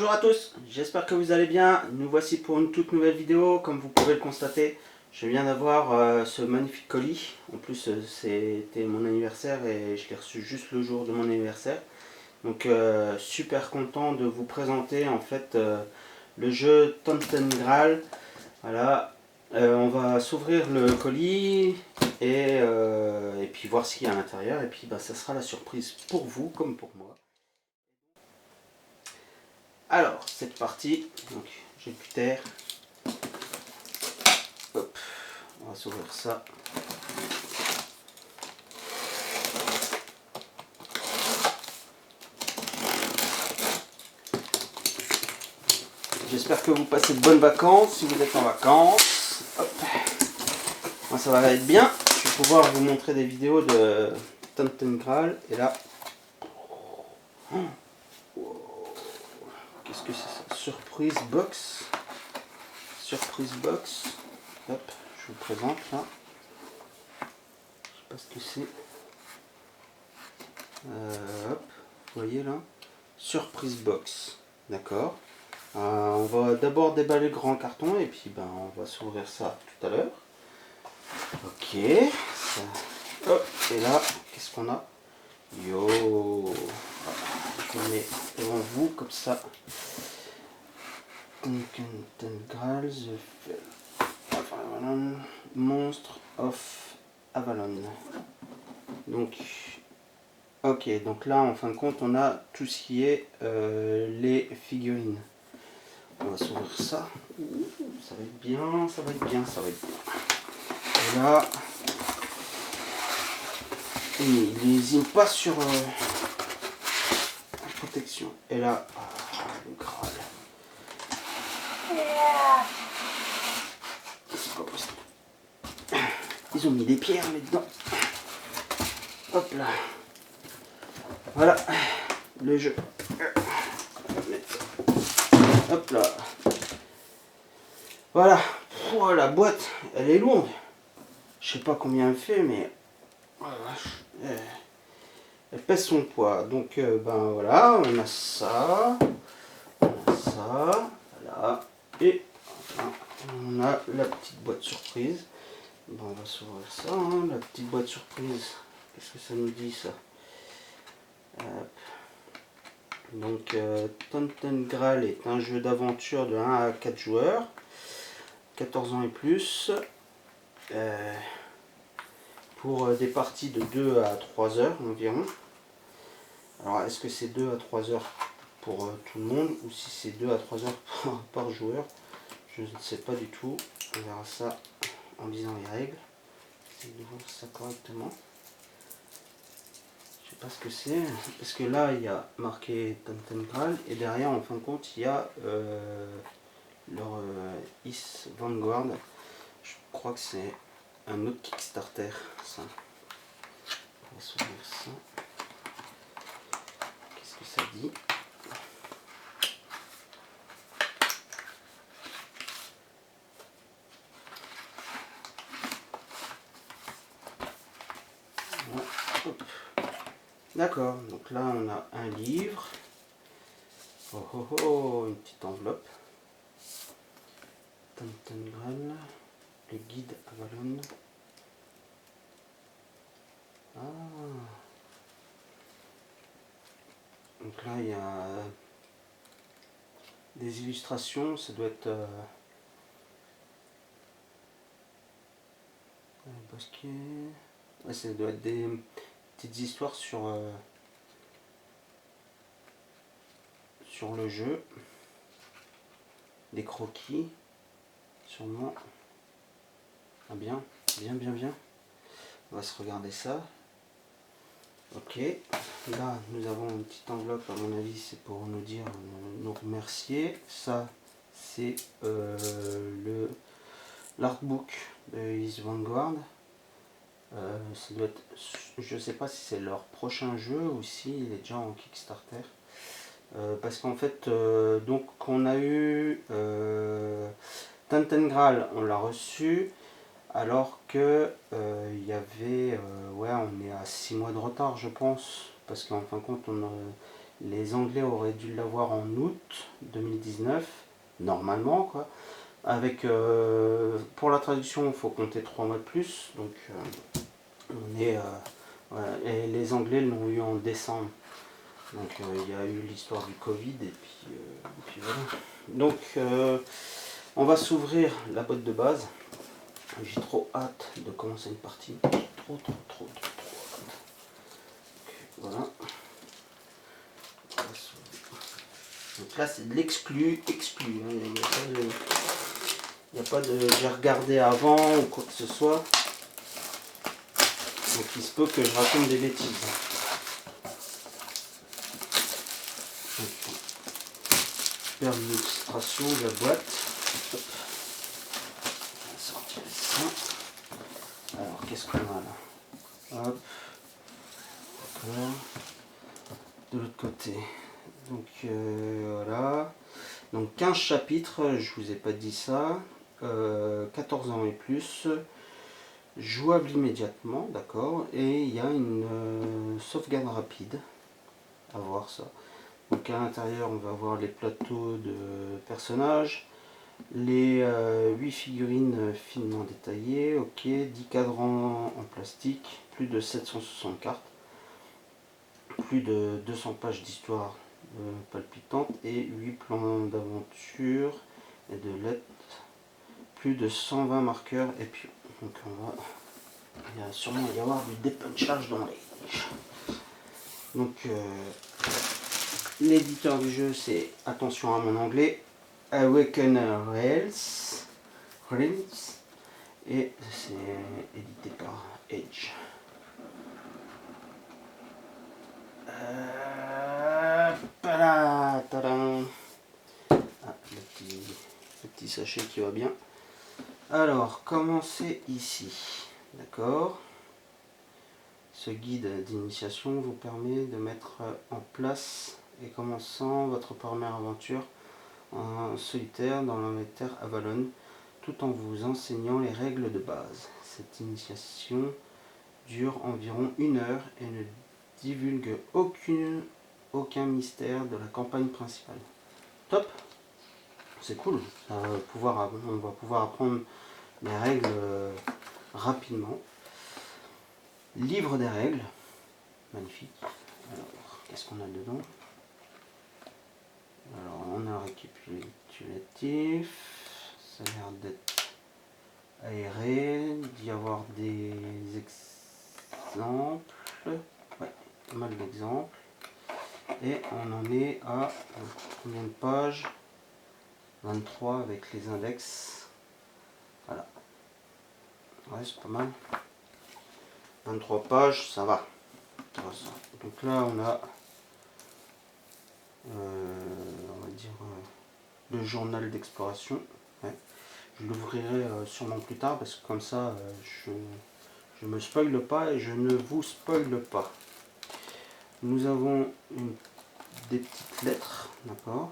Bonjour à tous, j'espère que vous allez bien. Nous voici pour une toute nouvelle vidéo. Comme vous pouvez le constater, je viens d'avoir ce magnifique colis. En plus c'était mon anniversaire et je l'ai reçu juste le jour de mon anniversaire. Donc super content de vous présenter en fait le jeu Tantan Graal. Voilà, on va s'ouvrir le colis et puis voir ce qu'il y a à l'intérieur. Et puis ça sera la surprise pour vous comme pour moi. Alors, c'est parti. Donc, j'ai le cutter. Hop, on va s'ouvrir ça. J'espère que vous passez de bonnes vacances si vous êtes en vacances. Hop. Moi, ça va être bien. Je vais pouvoir vous montrer des vidéos de Tantan Graal. Et là, qu'est-ce que c'est ça? Surprise box. Surprise box. Hop, je vous présente là. Je sais pas ce que c'est. Hop, vous voyez là. Surprise box. D'accord. On va d'abord déballer le grand carton et puis on va s'ouvrir ça tout à l'heure. Ok. Ça. Hop, et là, qu'est-ce qu'on a? Yo. Je le mets devant vous comme ça. Graal, Monstre of Avalon. Donc, ok, donc là en fin de compte on a tout ce qui est les figurines. On va s'ouvrir ça. Ça va être bien, ça va être bien, ça va être bien. Et là, il n'hésite pas sur la protection. Et là, le Graal. C'est pas possible. Ils ont mis des pierres là-dedans. Hop là. Voilà le jeu. Hop là. Voilà. Oh, la boîte, elle est lourde. Je sais pas combien elle fait, mais oh, elle pèse son poids. Donc voilà, on a ça. On a ça. Voilà. Et enfin, on a la petite boîte surprise. Bon, on va s'ouvrir ça, hein, la petite boîte surprise. Qu'est-ce que ça nous dit ça? Donc Tantan Graal est un jeu d'aventure de 1 à 4 joueurs, 14 ans et plus, pour des parties de 2 à 3 heures environ. Alors est-ce que c'est 2 à 3 heures pour tout le monde ou si c'est 2 à 3 heures par joueur? Je ne sais pas du tout. On verra ça en lisant les règles. J'essaie de voir ça correctement. Je sais pas ce que c'est, parce que là il y a marqué Tantan Graal et derrière en fin de compte il y a leur Is Vanguard. Je crois que c'est un autre Kickstarter ça. On va s'ouvrir ça. Qu'est-ce que ça dit? D'accord, donc là on a un livre. Oh oh oh, une petite enveloppe. Tantan Graal, le guide Avalon. Ah. Donc là il y a des illustrations, ça doit être bosquet. Ouais, ça doit être des petites histoires sur le jeu, des croquis, sûrement. Ah bien, bien, bien, bien. On va se regarder ça. Ok, là nous avons une petite enveloppe, à mon avis c'est pour nous dire, nous remercier. Ça c'est l'artbook de Is Vanguard. Ça doit être, je sais pas si c'est leur prochain jeu ou s'il est déjà en Kickstarter. Parce qu'en fait, donc on a eu Tantan Graal, on l'a reçu alors que il y avait, ouais, on est à 6 mois de retard je pense, parce qu'en fin de compte Les Anglais auraient dû l'avoir en août 2019, normalement quoi. Avec, pour la traduction, il faut compter 3 mois de plus, donc on est, voilà. Et les Anglais l'ont eu en décembre, donc il y a eu l'histoire du Covid, et puis voilà. Donc on va s'ouvrir la boîte de base. J'ai trop hâte de commencer une partie. Trop hâte. Voilà. Donc là c'est de l'exclu. Hein. Il n'y a pas de j'ai regardé avant ou quoi que ce soit. Donc il se peut que je raconte des bêtises. Donc, faire l'illustration de la boîte. Hop. On va sortir ça. Alors qu'est-ce qu'on a là? Hop. D'accord. De l'autre côté. Donc voilà. Donc 15 chapitres, je vous ai pas dit ça. 14 ans et plus. Jouable immédiatement, d'accord. Et il y a une sauvegarde rapide. À voir ça. Donc à l'intérieur, on va voir les plateaux de personnages. Les 8 figurines finement détaillées, ok, 10 cadrans en plastique, plus de 760 cartes, plus de 200 pages d'histoire palpitantes et 8 plans d'aventure et de lettres, plus de 120 marqueurs, et puis donc il va sûrement y avoir du dépunchage dans les... Donc l'éditeur du jeu, c'est, attention à mon anglais, Awakener Realms, et c'est édité par Edge. Ah, le petit sachet qui va bien. Alors, commencez ici. D'accord. Ce guide d'initiation vous permet de mettre en place et commençant votre première aventure en solitaire dans l'Angleterre Avalon, tout en vous enseignant les règles de base. Cette initiation dure environ 1 heure et ne divulgue aucun mystère de la campagne principale. Top, c'est cool, on va pouvoir apprendre les règles rapidement. Livre des règles, magnifique. Alors, qu'est-ce qu'on a dedans? Alors, on a un récapitulatif, ça a l'air d'être aéré, d'y avoir des exemples, ouais, pas mal d'exemples. Et on en est à combien de pages? 23 avec les index. Voilà. Ouais, c'est pas mal. 23 pages, ça va. Donc là, on a, on va dire, le journal d'exploration. Ouais. Je l'ouvrirai sûrement plus tard parce que comme ça, je me spoile pas et je ne vous spoile pas. Nous avons des petites lettres, d'accord.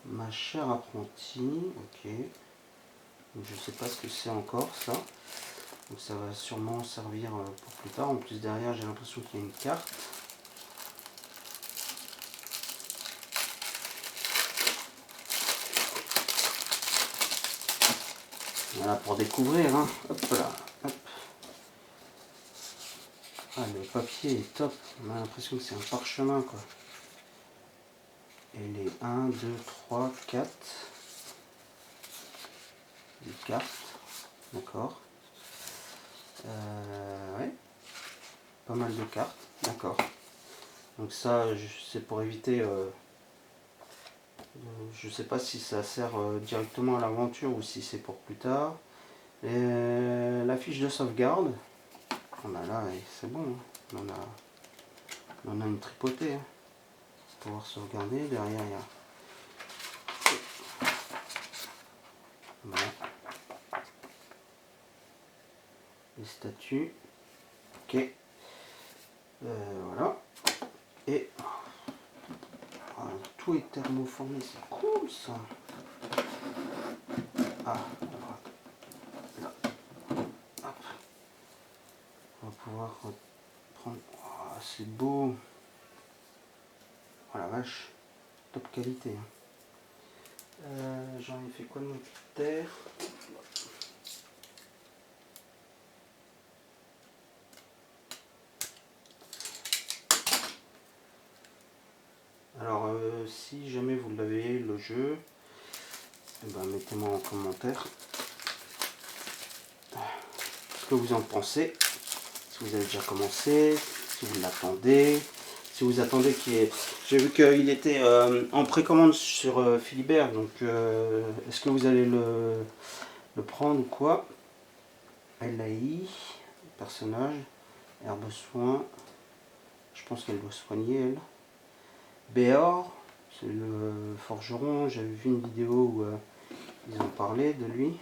Ma chère apprentie, ok. Je ne sais pas ce que c'est encore ça. Donc ça va sûrement servir pour plus tard. En plus derrière j'ai l'impression qu'il y a une carte. Voilà pour découvrir. Hein. Hop là. Hop. Ah, le papier est top. On a l'impression que c'est un parchemin quoi. Et les 1, 2, 3, 4. Les cartes. D'accord. Ouais. Pas mal de cartes. D'accord. Donc ça c'est pour éviter... je sais pas si ça sert directement à l'aventure ou si c'est pour plus tard. Et la fiche de sauvegarde. Oh bah là c'est bon. Hein. On a une tripotée. Hein. Pour pouvoir sauvegarder. Derrière il y a... Voilà. Les statues. Ok. Voilà. Et tout est thermoformé, c'est cool ça. Ah, là. Hop. On va pouvoir prendre. Oh, c'est beau. Oh la vache, top qualité. J'en ai fait quoi de mon critère? Alors, si jamais vous l'avez le jeu, eh ben, mettez-moi en commentaire ce que vous en pensez. Si vous avez déjà commencé, si vous l'attendez, si vous attendez qu'il y ait... J'ai vu qu'il était en précommande sur Philibert, donc est-ce que vous allez le prendre ou quoi? LAI, personnage, herbe soin, je pense qu'elle doit soigner elle. Béor, c'est le forgeron, j'avais vu une vidéo où ils en parlaient de lui.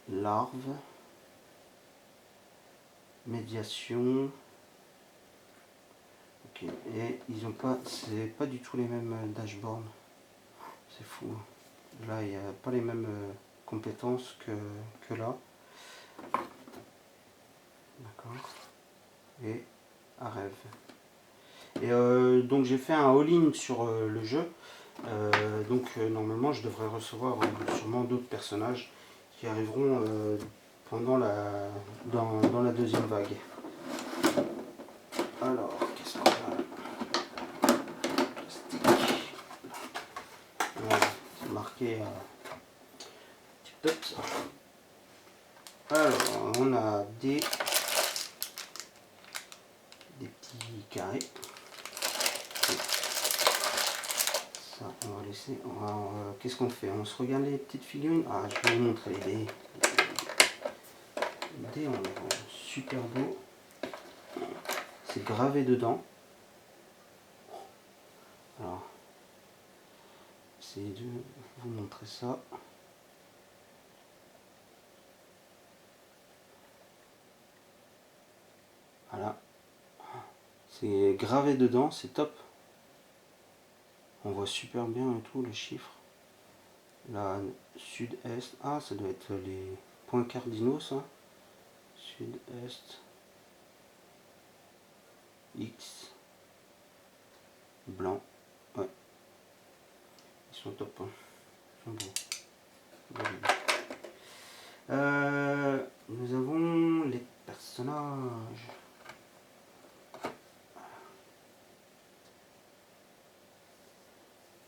Larve, médiation. Ok, et ils ont pas, c'est pas du tout les mêmes dashboards. C'est fou. Là, il n'y a pas les mêmes compétences que là. D'accord. Et à rêve. Et donc j'ai fait un all-in sur le jeu. Normalement je devrais recevoir sûrement d'autres personnages qui arriveront pendant dans la deuxième vague. Alors, qu'est-ce qu'on a? Plastique. Voilà, c'est marqué tip top ça. Alors, on a des petits carrés. Ça, on va laisser. Qu'est-ce qu'on fait? On se regarde les petites figurines. Ah, je vais vous montrer les dés. Les dés, on est super beau. C'est gravé dedans. Alors, essayez de vous montrer ça. Voilà. C'est gravé dedans, c'est top. On voit super bien et tout, les chiffres. Là, sud-est. Ah, ça doit être les points cardinaux, ça. Sud-est. X. Blanc. Ouais. Ils sont top. Hein. Ils sont beaux. Nous avons les personnages.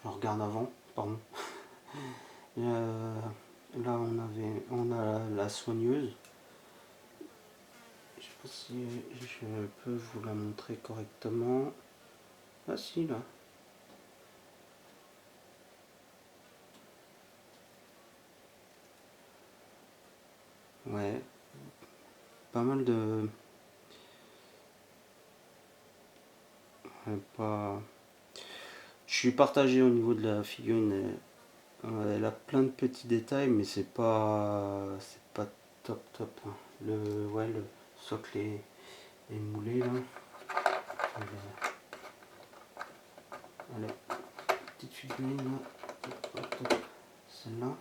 Je regarde avant, pardon. Là on a la soigneuse. Je sais pas si je peux vous la montrer correctement. Ah si, là. Ouais. Pas mal de... Pas... Je suis partagé au niveau de la figurine. Elle a plein de petits détails, mais c'est pas top top. Le socle est moulé là. Allez, petite figurine là. Celle-là.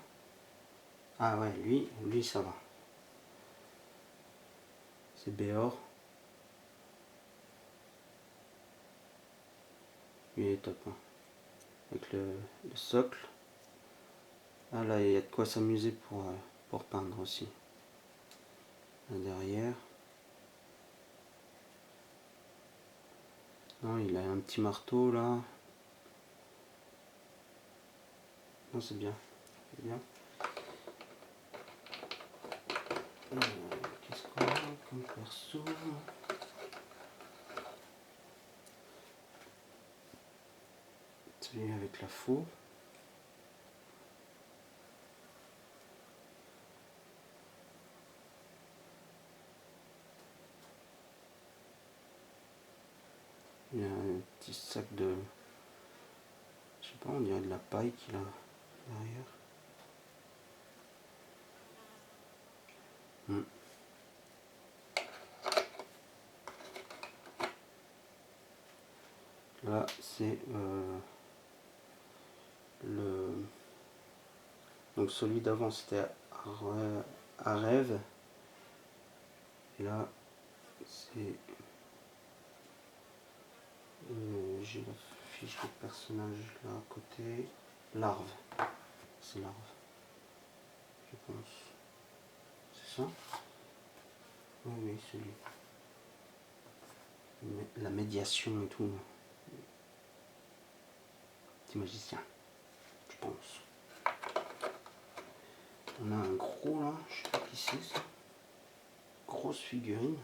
Ah ouais, lui ça va. C'est Béor. Lui est top. Hein. Avec le socle. Ah là, il y a de quoi s'amuser pour peindre aussi. Là derrière. Non, il a un petit marteau là. Non, c'est bien. C'est bien. Qu'est-ce qu'on a comme perso? Celui avec la faux. Il y a un petit sac de... Je sais pas, on dirait de la paille qu'il a derrière. Là, c'est le... Donc celui d'avant, c'était à rêve. Et là, c'est J'ai la fiche de personnage là à côté. Larve. C'est larve. Je pense. C'est ça? Oui, oui, c'est lui. La médiation et tout. Petit magicien, je pense. On a un gros là, je sais pas qui c'est ça. Grosse figurine.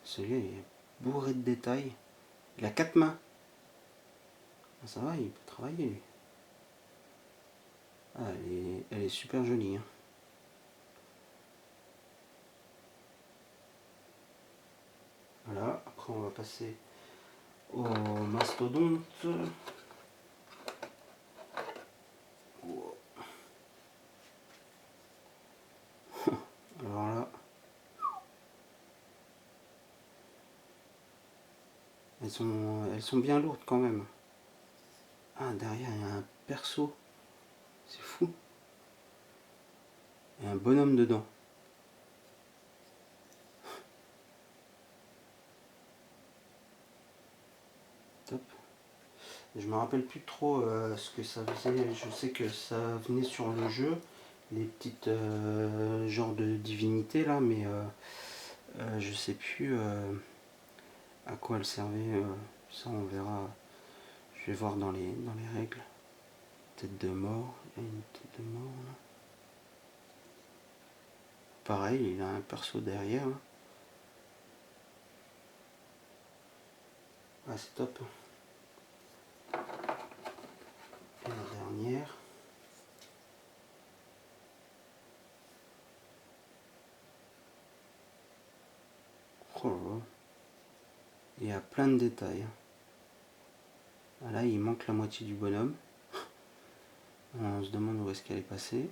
Celui-là il est bourré de détails. Il a 4 mains. Ah, ça va, il peut travailler lui. Ah, elle est super jolie. Hein. Voilà, après on va passer au mastodonte. Alors là, elles sont bien lourdes quand même. Ah, derrière il y a un perso. C'est fou. Il y a un bonhomme dedans. Top. Je me rappelle plus trop ce que ça faisait. Je sais que ça venait sur le jeu, les petites genres de divinités là, mais je sais plus à quoi elles servaient. Ça on verra. Je vais voir dans les règles. Tête de mort. Il y a une tête de mort là. Pareil, il a un perso derrière. Là. Ah, c'est top. Et la dernière. Oh là là. Il y a plein de détails. Ah, là, il manque la moitié du bonhomme. On se demande où est-ce qu'elle est passée.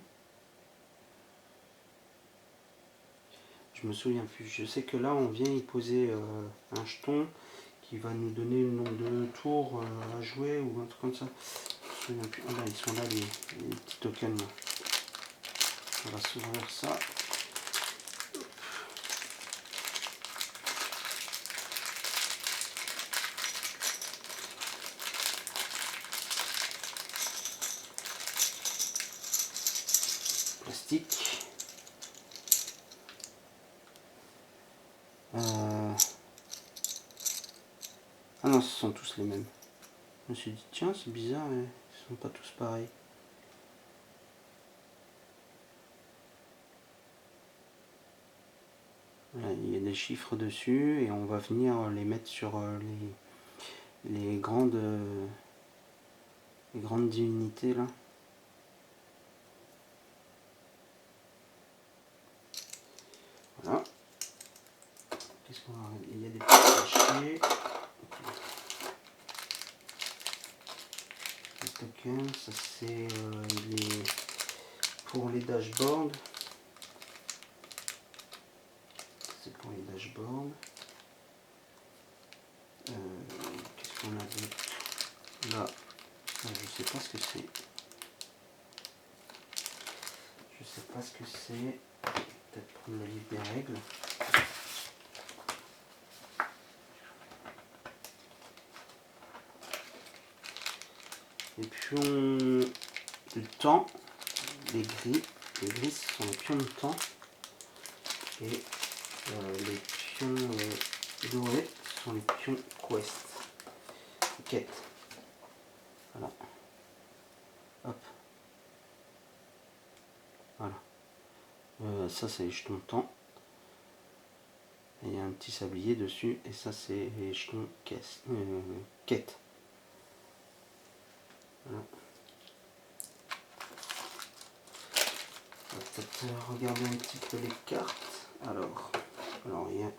Je me souviens plus. Je sais que là, on vient y poser un jeton qui va nous donner le nombre de tours à jouer ou un truc comme ça. Je me souviens plus. Ah là, ils sont là, les petits tokens. Là. On va s'ouvrir ça. Plastique. Ah non, ce sont tous les mêmes. Je me suis dit, tiens, c'est bizarre, ils sont pas tous pareils. Là, il y a des chiffres dessus et on va venir les mettre sur les grandes divinités là. Voilà. Qu'est-ce qu'on a? Il y a des petits sachets. Les tokens, ça c'est pour les dashboards. C'est pour les dashboards. Qu'est-ce qu'on a d'autre? Là, je sais pas ce que c'est. Je sais pas ce que c'est. Peut-être prendre le livre des règles. Les pions du temps, les gris sont les pions de temps et les pions dorés sont les pions quest, quête. Voilà. Hop. Voilà. Ça c'est les jetons de temps. Il y a un petit sablier dessus et ça c'est les jetons quête. Voilà. On va peut-être regarder un petit peu les cartes. Alors il y a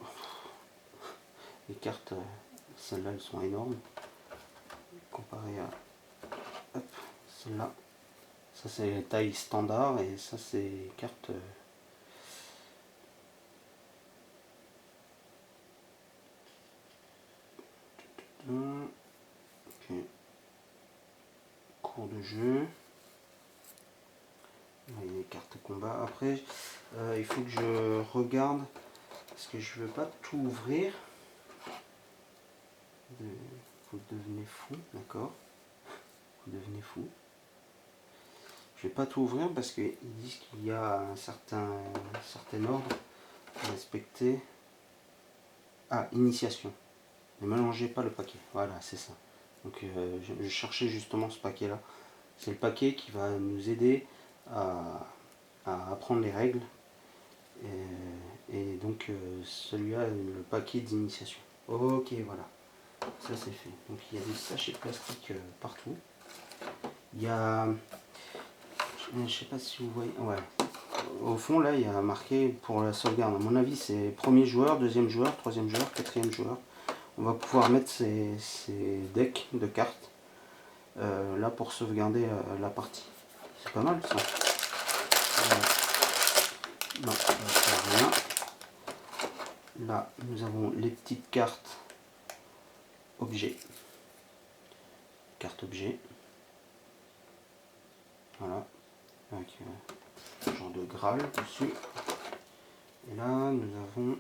les cartes, celles-là elles sont énormes comparées à celle-là. Ça c'est les tailles standard et ça c'est les cartes ok. Cours de jeu. Il y a les cartes combat. Après Il faut que je regarde parce que je veux pas tout ouvrir. Vous devenez fou, d'accord? Vous devenez fou. Je vais pas tout ouvrir parce qu'ils disent qu'il y a un certain ordre à respecter. Ah, initiation. Ne mélangez pas le paquet. Voilà, c'est ça. Donc je cherchais justement ce paquet là. C'est le paquet qui va nous aider à apprendre les règles. Et donc celui-là, le paquet d'initiation. Ok, voilà. Ça c'est fait. Donc il y a des sachets de plastique partout. Il y a... Je sais pas si vous voyez... Ouais. Au fond là, il y a marqué pour la sauvegarde. À mon avis, c'est premier joueur, deuxième joueur, troisième joueur, quatrième joueur. On va pouvoir mettre ces decks de cartes là pour sauvegarder la partie. C'est pas mal ça. Non, rien. Là, nous avons les petites cartes objets. Carte objet. Voilà. Avec un genre de Graal dessus. Et là, nous avons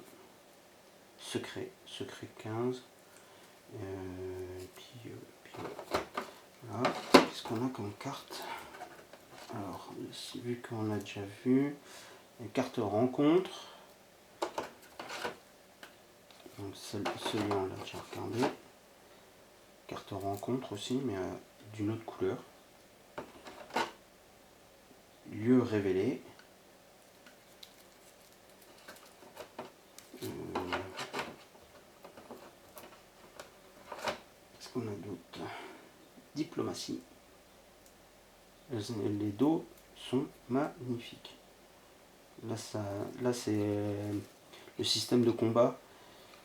secret. Secret 15. Puis voilà. Qu'est-ce qu'on a comme carte? Alors, vu qu'on a déjà vu, les cartes rencontre. Donc celui-là, on l'a déjà regardé. Carte rencontre aussi, mais d'une autre couleur. Lieu révélé. Qu'est-ce qu'on a d'autre? Diplomatie. Les dos sont magnifiques. Là, c'est le système de combat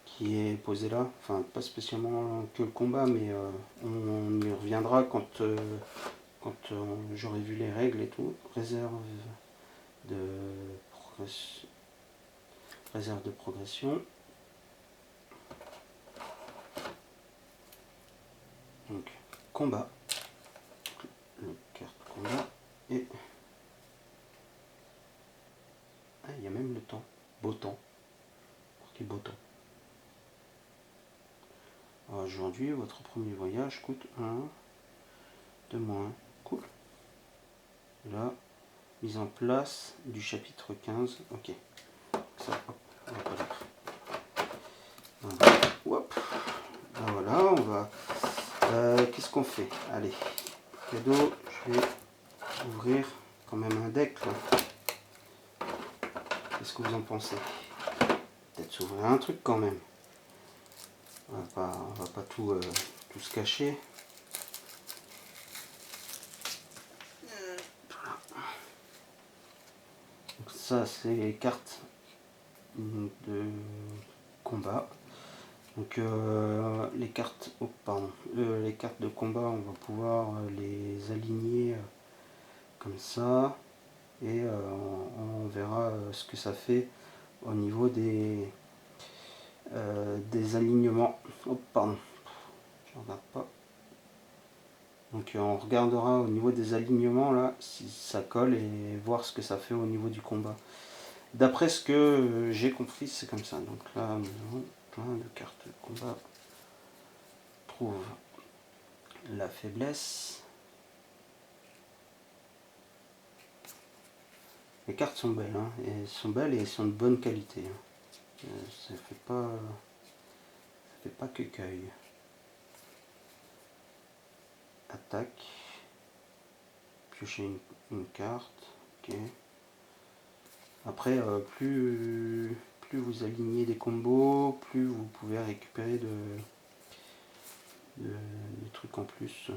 qui est posé là. Enfin, pas spécialement que le combat, mais on y reviendra quand j'aurai vu les règles et tout. Réserve de progression. Donc, combat. Le carte combat. Et il y a même le temps. Beau temps. Marqué beau temps. Aujourd'hui, votre premier voyage coûte 1 de moins. Cool. Là, mise en place du chapitre 15. Ok. Ça, hop, on va pas l'être. Voilà. Hop. Ben voilà, on va... qu'est-ce qu'on fait? Allez. Cadeau, je vais ouvrir quand même un deck là. Qu'est-ce que vous en pensez? Peut-être s'ouvrir un truc quand même. On va pas tout se cacher. Donc ça c'est les cartes de combat. Donc les cartes, les cartes de combat, on va pouvoir les aligner comme ça et on verra ce que ça fait au niveau des alignements. Oh pardon, je regarde pas. Donc on regardera au niveau des alignements là si ça colle et voir ce que ça fait au niveau du combat. D'après ce que j'ai compris, c'est comme ça. Donc là nous avons plein de cartes de combat. Trouve la faiblesse. Les cartes sont belles, hein, et elles sont belles et elles sont de bonne qualité. Hein. Ça fait pas que cueil. Attaque. Piocher une carte. Ok. Après, plus vous alignez des combos, plus vous pouvez récupérer de trucs en plus.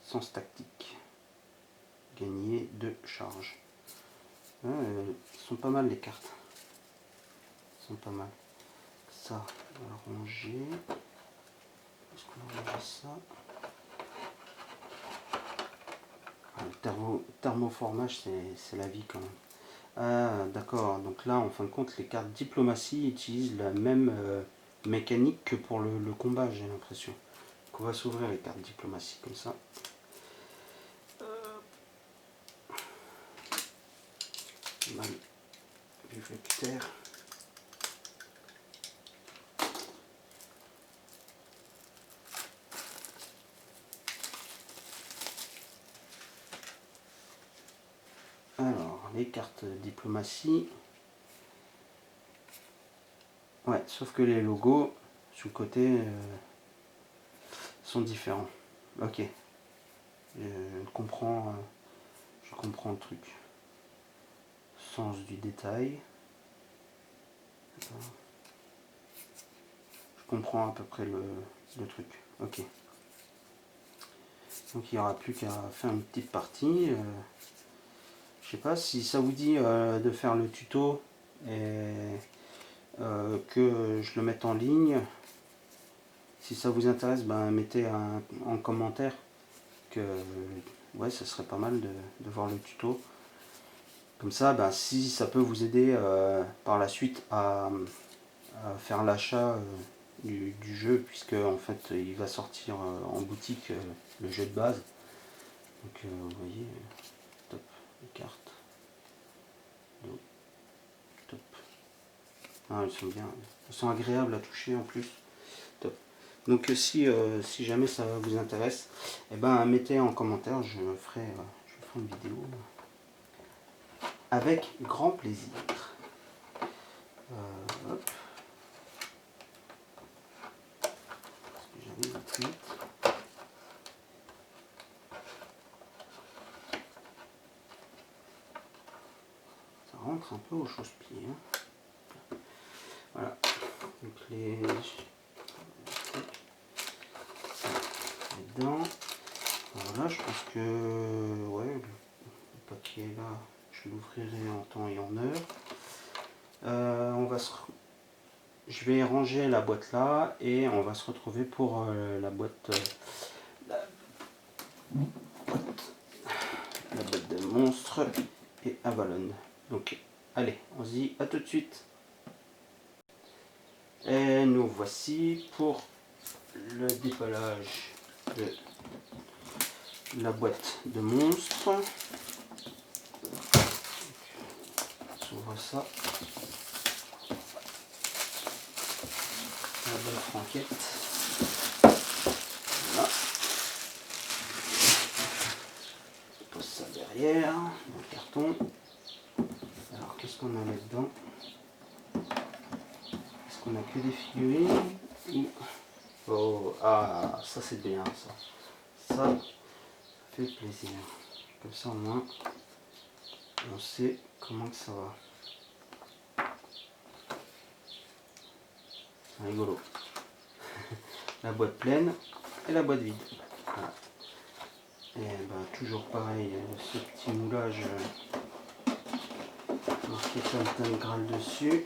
Sens tactique. Gagner 2 charges. Sont pas mal les cartes. Sont pas mal. Ça, on va ranger. Est-ce qu'on va ranger ça? Le thermoformage, c'est la vie quand même. Ah, d'accord. Donc là, en fin de compte, les cartes diplomatie utilisent la même mécanique que pour le combat, j'ai l'impression. Donc on va s'ouvrir les cartes diplomatie comme ça. Mal réflectaire. Alors, les cartes diplomatie. Ouais, sauf que les logos sur le côté sont différents. Ok, je comprends le truc. Sens du détail. Je comprends à peu près le truc. Ok. Donc il n'y aura plus qu'à faire une petite partie. Je sais pas si ça vous dit de faire le tuto et que je le mette en ligne. Si ça vous intéresse, ben, mettez en commentaire que ouais, ça serait pas mal de voir le tuto. Comme ça, ben, si ça peut vous aider par la suite à faire l'achat du jeu, puisque en fait il va sortir en boutique le jeu de base. Donc vous voyez, top, les cartes. Top. Ah, elles sont bien, elles sont agréables à toucher en plus. Top. Donc si jamais ça vous intéresse, eh ben, mettez en commentaire, je ferai une vidéo avec grand plaisir. Hop. Parce que j'arrive plus vite. Ça rentre un peu au chausse-pied. Hein. Voilà. Donc les dedans. Voilà, je pense que ouais, le papier là, je l'ouvrirai en temps et en heure. Je vais ranger la boîte là et on va se retrouver pour la boîte de monstres et Avalon. Donc allez, on se dit à tout de suite. Et nous voici pour le déballage de la boîte de monstres. On voit ça. La bonne franquette. Voilà. Je pose ça derrière, dans le carton. Alors qu'est-ce qu'on a là-dedans? Est-ce qu'on a que des figurines? Oh, ah, ça c'est bien ça. Ça fait plaisir. Comme ça au moins, on sait comment que ça va. C'est rigolo. La boîte pleine et la boîte vide. Voilà. Et bah, toujours pareil, ce petit moulage marqué Tantan Graal dessus.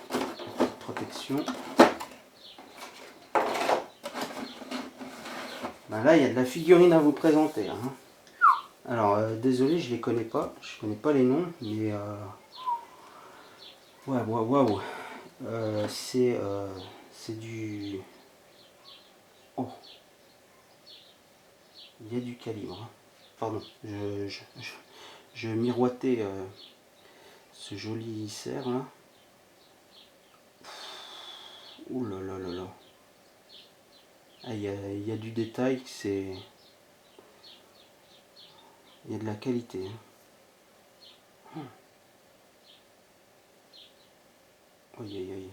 Petite protection. Bah là, il y a de la figurine à vous présenter. Hein. Alors, désolé, je les connais pas. Je connais pas les noms, mais ouais, waouh. C'est du. Oh, il y a du calibre. Hein. Pardon, je miroitais ce joli cerf là. Ouh là là là là. Ah, il y a du détail, il y a de la qualité. Hein. Aïe aïe aïe.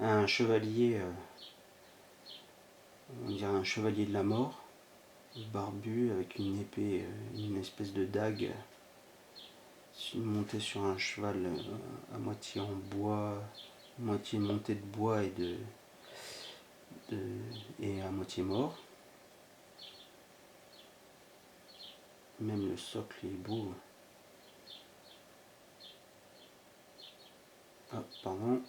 Un chevalier, on dirait un chevalier de la mort, barbu avec une épée, une espèce de dague, monté sur un cheval à moitié en bois, moitié monté de bois et à moitié mort. Même le socle est beau. Ah, pardon.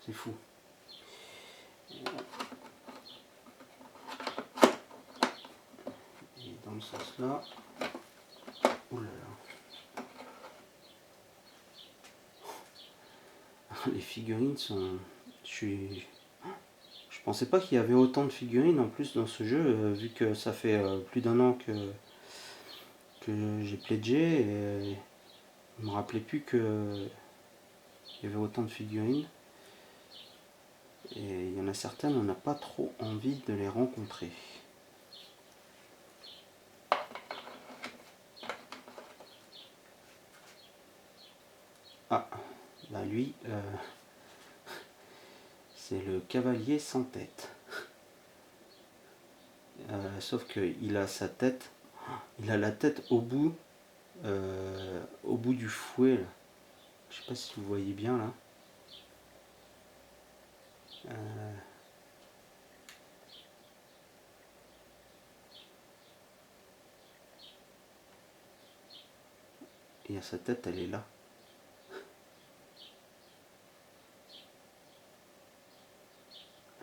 C'est fou. Et dans dans le sens là. Ouh là là. Les figurines sont... Je pensais pas qu'il y avait autant de figurines en plus dans ce jeu, vu que ça fait plus d'un an que j'ai pledgé et je me rappelais plus que il y avait autant de figurines. Et il y en a certaines, on n'a pas trop envie de les rencontrer. Ah, bah lui, c'est le cavalier sans tête. Sauf qu'il a sa tête, il a la tête au bout du fouet. Là. Je sais pas si vous voyez bien là. Et sa tête, elle est là.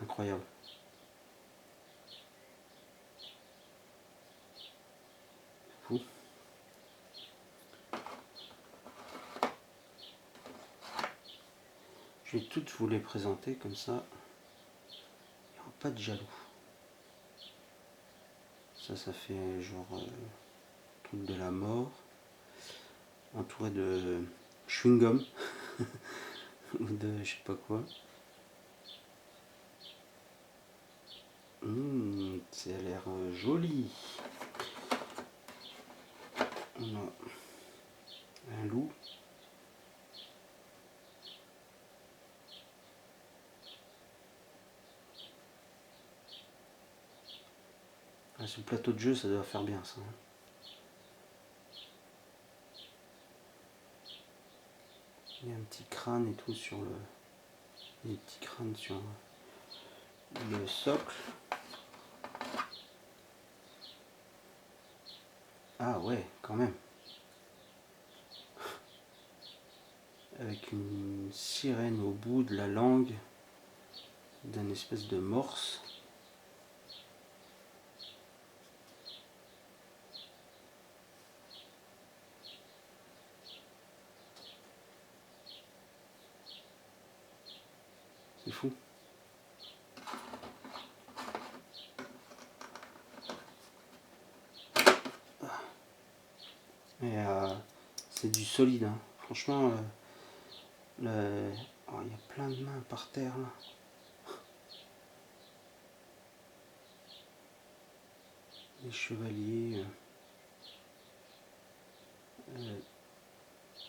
Incroyable. Fou. Je vais toutes vous les présenter comme ça. Il n'y aura pas de jaloux. Ça fait genre truc de la mort. Entouré de chewing-gum. Ou de je sais pas quoi. Ça a l'air joli. On a un loup. Ah, ce plateau de jeu, ça doit faire bien ça. Il y a un petit crâne et tout sur le... Des petits crânes sur le socle. Ah ouais, quand même. Avec une sirène au bout de la langue d'un espèce de morse. C'est fou. Et c'est du solide, hein. Franchement, il y a plein de mains par terre là. Les chevaliers,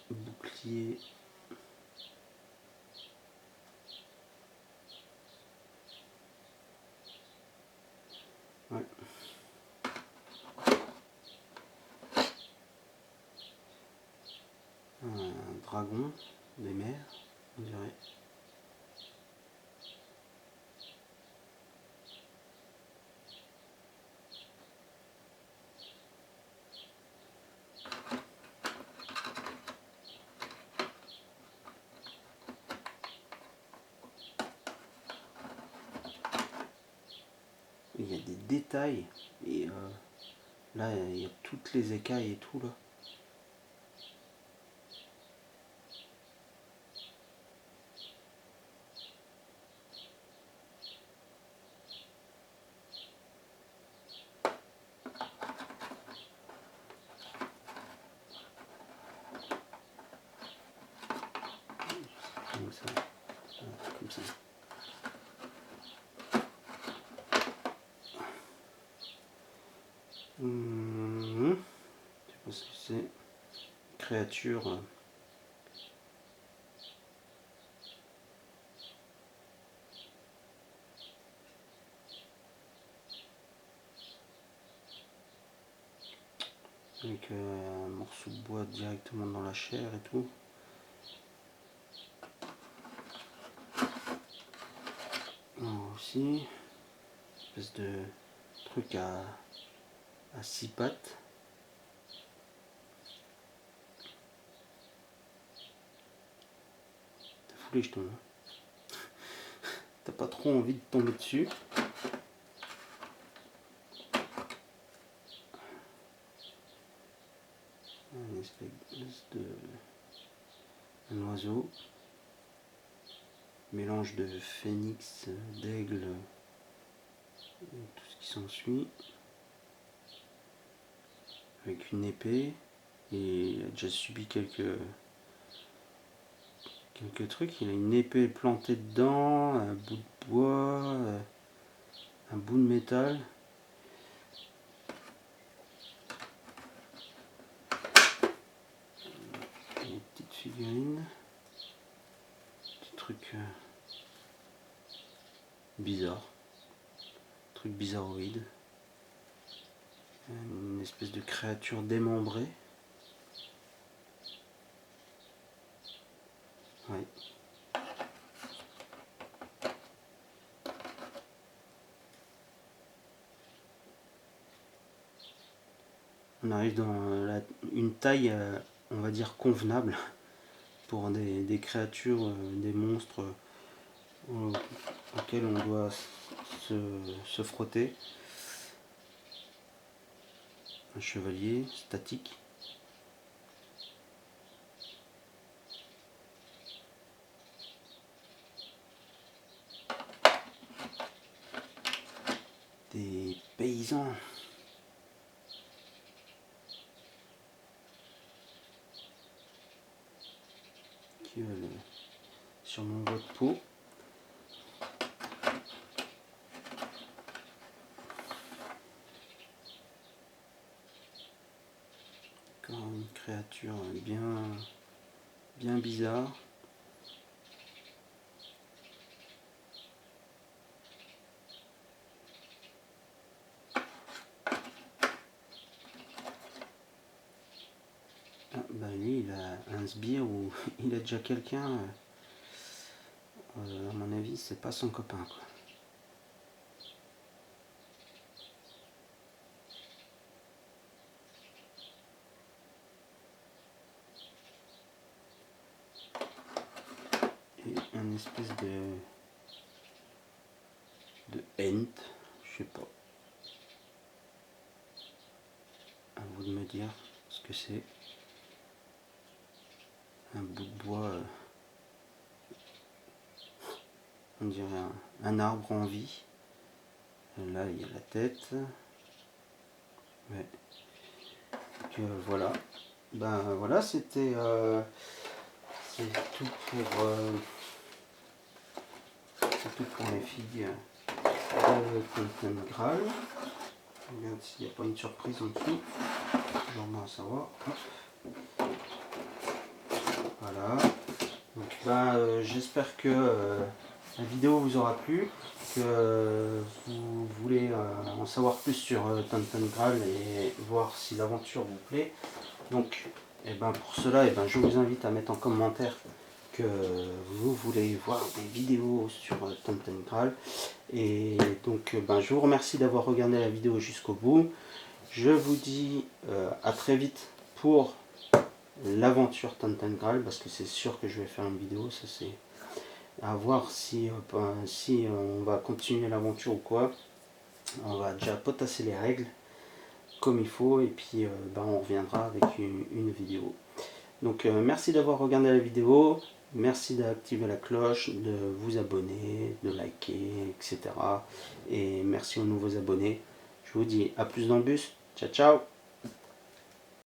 bouclier. Ouais. Un dragon des mers, on dirait. Il y a des détails et là il y a toutes les écailles et tout là. Comme ça. Comme ça. Je sais pas ce que c'est. Créature. Avec un morceau de bois directement dans la chair et tout. Alors aussi, une espèce de truc à 6 pattes. T'as fou les jetons. Hein. T'as pas trop envie de tomber dessus. espèce de un oiseau, mélange de phénix, d'aigle et tout ce qui s'ensuit, avec une épée, et il a déjà subi quelques trucs. Il a une épée plantée dedans, un bout de bois, un bout de métal. Une petite figurine, petit truc bizarre, truc bizarroïde, une espèce de créature démembrée. Ouais. On arrive dans une taille, on va dire, convenable pour des créatures, des monstres auxquels on doit se frotter. Un chevalier statique. Des paysans. Qui veulent sûrement votre peau. Encore une créature bien bizarre. Ah, bah lui il a un sbire ou il a déjà quelqu'un. À mon avis c'est pas son copain quoi. Et un espèce de ent, je sais pas. À vous de me dire ce que c'est. Un bout de bois, on dirait un arbre en vie. Là il y a la tête. Ouais. Donc, voilà. Ben voilà, c'était c'est tout pour les filles de Content Graal. Regarde s'il n'y a pas une surprise en dessous. Normalement à savoir. Hop. Voilà. Donc ben, j'espère que la vidéo vous aura plu, que vous voulez en savoir plus sur Content Graal et voir si l'aventure vous plaît. Donc et ben, pour cela, je vous invite à mettre en commentaire que vous voulez voir des vidéos sur Content Graal. Et donc je vous remercie d'avoir regardé la vidéo jusqu'au bout. Je vous dis à très vite pour l'aventure Content Graal, parce que c'est sûr que je vais faire une vidéo. Ça c'est à voir si on va continuer l'aventure ou quoi. On va déjà potasser les règles comme il faut, et puis on reviendra avec une vidéo. Donc merci d'avoir regardé la vidéo, merci d'activer la cloche, de vous abonner, de liker, etc. Et merci aux nouveaux abonnés. Je vous dis à plus dans le bus, ciao ciao.